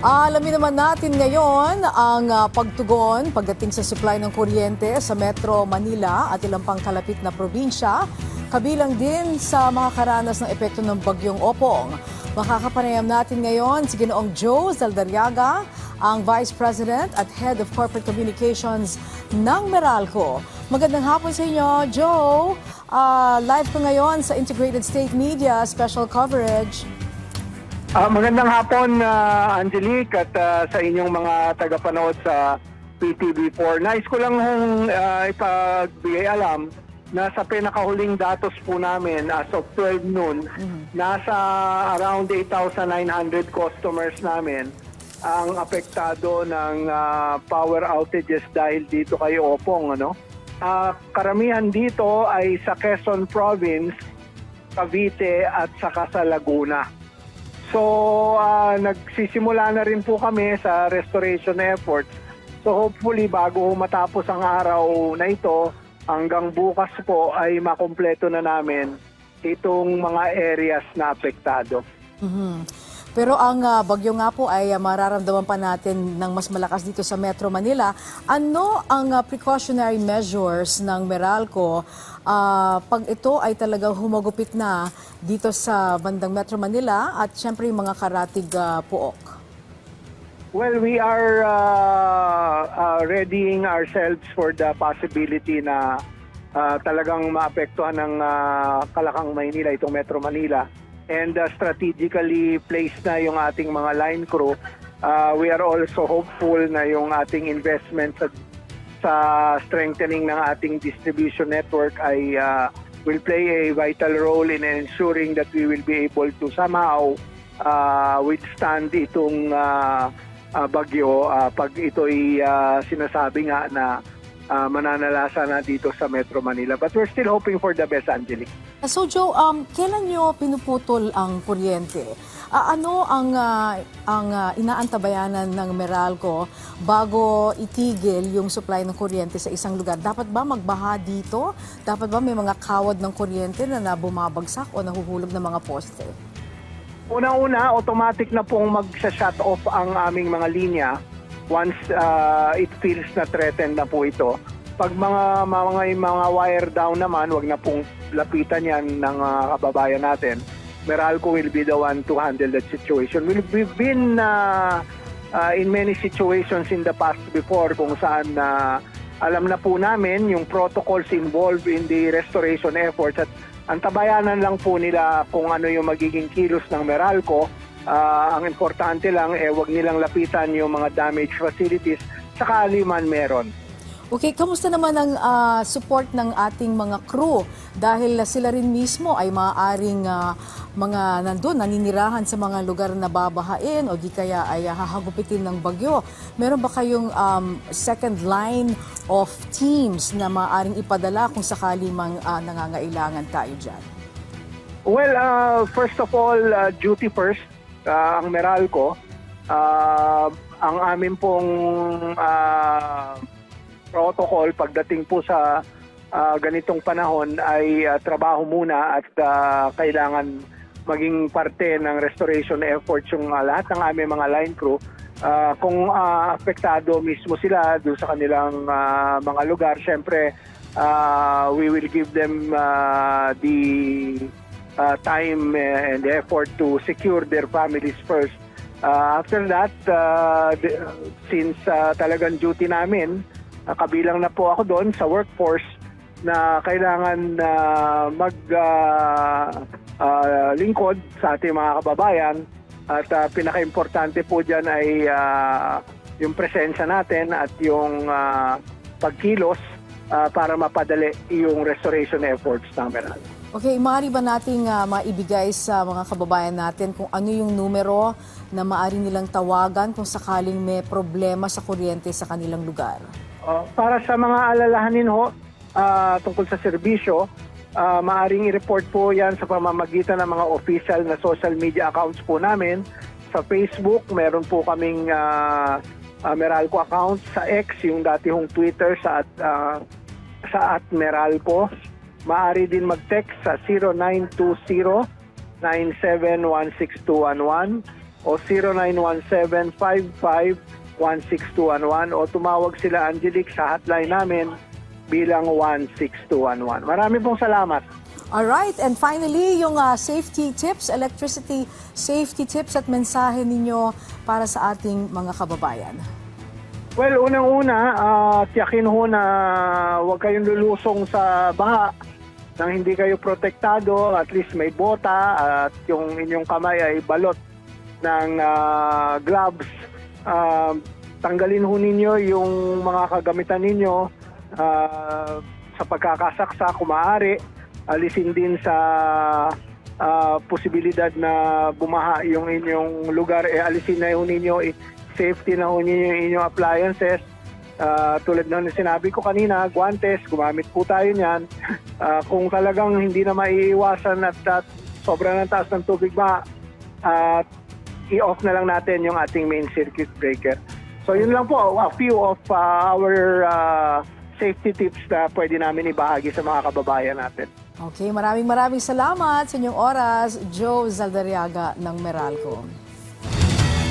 Alamin naman natin ngayon ang pagtugon pagdating sa supply ng kuryente sa Metro Manila at ilang pang kalapit na probinsya, kabilang din sa makakaranas ng epekto ng bagyong Opong. Makakapanayam natin ngayon si Ginoong Joe Zaldariaga, ang Vice President at Head of Corporate Communications ng Meralco. Magandang hapon sa inyo, Joe. Live ko ngayon sa Integrated State Media Special Coverage. Magandang hapon, Angelique, at sa inyong mga tagapanood sa PTV4. Nais ko lang ipagbigay alam na sa pinakahuling datos po namin as of 12 noon, nasa around 8,900 customers namin ang apektado ng power outages dahil dito kay Opong. Karamihan dito ay sa Quezon Province, Cavite at saka sa Laguna. So, nagsisimula na rin po kami sa restoration efforts. So, hopefully, bago matapos ang araw na ito, hanggang bukas po ay makumpleto na namin itong mga areas na apektado. Pero ang bagyo nga po ay mararamdaman pa natin ng mas malakas dito sa Metro Manila. Ano ang precautionary measures ng Meralco pag ito ay talagang humagupit na dito sa bandang Metro Manila at syempre yung mga karatig Pook? Well, we are readying ourselves for the possibility na talagang maapektuhan ng Kalakang Maynila, itong Metro Manila. And strategically placed na yung ating mga line crew. We are also hopeful na yung ating investment sa strengthening ng ating distribution network ay will play a vital role in ensuring that we will be able to somehow withstand itong bagyo pag ito'y sinasabi nga na mananalasa na dito sa Metro Manila. But we're still hoping for the best, Angelique. So Joe, kailan nyo pinuputol ang kuryente? Ano ang inaantabayanan ng Meralco bago itigil yung supply ng kuryente sa isang lugar? Dapat ba magbaha dito? Dapat ba may mga kawad ng kuryente na bumabagsak o nahuhulog ng mga poste? Una-una, automatic na pong mag-shut off ang aming mga linya once it feels na threatened na po ito. Pag mga wire down naman, wag na pong lapitan yan ng kababayan natin. Meralco will be the one to handle that situation. We've been in many situations in the past before kung saan alam na po namin yung protocols involved in the restoration efforts at antabayanan lang po nila kung ano yung magiging kilos ng Meralco. Ang importante lang, wag nilang lapitan yung mga damaged facilities sakali man meron. Okay, kamusta naman ang support ng ating mga crew? Dahil sila rin mismo ay maaaring mga nandun, naninirahan sa mga lugar na babahain o di kaya ay hahagupitin ng bagyo. Meron ba kayong second line of teams na maaaring ipadala kung sakali mang nangangailangan tayo dyan? Well, first of all, duty first, ang Meralco. Ang amin pong protocol pagdating po sa ganitong panahon ay trabaho muna at kailangan maging parte ng restoration efforts yung lahat ng aming mga line crew. Kung apektado mismo sila doon sa kanilang mga lugar, syempre we will give them the time and effort to secure their families first. After that, since talagang duty namin, kabilang na po ako doon sa workforce na kailangan maglingkod sa ating mga kababayan at pinaka-importante po dyan ay yung presensya natin at yung pagkilos para mapadali yung restoration efforts namin. Okay, maaari ba nating maibigay sa mga kababayan natin kung ano yung numero na maaari nilang tawagan kung sakaling may problema sa kuryente sa kanilang lugar? Para sa mga alalahanin tungkol sa serbisyo, maaring i-report po yan sa pamamagitan ng mga official na social media accounts po namin. Sa Facebook, meron po kaming Meralco account. Sa X, yung datihong Twitter sa @Meralco. Maaari din mag-text sa 0920-9716-211. o 0917-55-16211 o tumawag sila Angelique sa hotline namin bilang 16211. Marami pong salamat. Alright, and finally, yung safety tips, electricity safety tips at mensahe ninyo para sa ating mga kababayan. Well, unang-una, tiyakin ho na huwag kayong lulusong sa baha nang hindi kayo protektado, at least may bota at yung inyong kamay ay balot ng gloves. Tanggalin ho ninyo yung mga kagamitan ninyo sa pagkakasaksa kung maaari. Alisin din sa posibilidad na bumaha yung inyong lugar. Alisin na ho ninyo, safety na ho ninyo yung inyong appliances. Tulad ng sinabi ko kanina, guantes, gumamit po tayo niyan. Kung talagang hindi na maiiwasan at sobrang ng taas ng tubig ba, i-off na lang natin yung ating main circuit breaker. So yun lang po, a few of our safety tips na pwede namin ibahagi sa mga kababayan natin. Okay, maraming salamat sa inyong oras, Joe Zaldariaga ng Meralco.